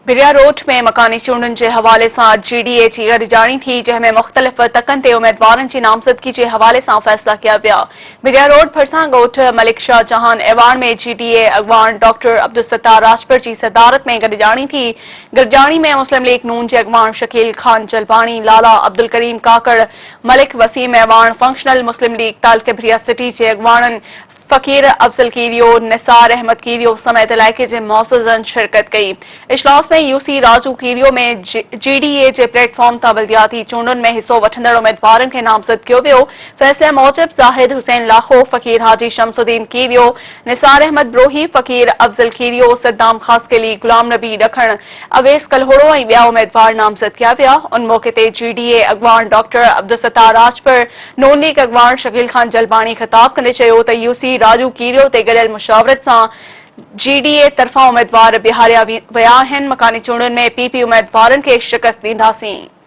भिरिया रोड में मकानी चूंडुनि जे हवाले से GDA जी गॾिजाणी थी, जंहिंमें मुख़्तलिफ़ तकनि ते उम्मीदवारनि जी नामज़दगी के हवाले से फ़ैसिला किया विया। भिरिया रोड भरिसां ॻोठ मलिक शाह जहान एवान में GDA अॻवान डॉक्टर अब्दुल सत्तार राजपर की सदारत में गॾिजाणी थी। गॾिजाणी में मुस्लिम लीग नून के अॻवान शकील खान जलबानी, लाला अब्दुल करीम काकड़, मलिक वसीम एवान, फंक्शनल मुस्लिम लीग तालिक़ भिरिया सिटी के अॻवाननि फ़कीर अफजल कीरियो, निसार अहमद कीरियो समेत इलाइक़े के मुअज़्ज़ज़नि शिरकत कई। इजलास में यूसी राजू कीरियो में GDA के प्लेटफॉर्म तां बल्दियाती चूंडुनि में हिस्सो वठंदड़ उम्मीदवारनि खे नामज़द कियो वियो। फ़ैसिले मूजिब ज़ाहिद हुसैन लाखो, फ़कीर हाजी शमसुद्दीन कीरियो, निसार अहमद ब्रोही, फ़कीर अफजल कीरियो, सद्दाम खासकेली, गुलाम नबी ॾखण, अवेस कलहोड़ो ऐं ॿिया उम्मीदवार नामज़द किया विया। उन मौके ते GDA अॻवान डॉक्टर अब्दुल सत्तार राजपर, नून लीग अॻवान शकील खान जलबानी ख़िताब कंदे चयो त यूसी राजू कीरियो ते गॾियल मुशावरत सां GDA तरफ़ां उम्मीदवार बिहारिया विया आहिनि। मकानी चूंडुनि में PP उम्मीदवारनि खे शिकस्त ॾींदासीं।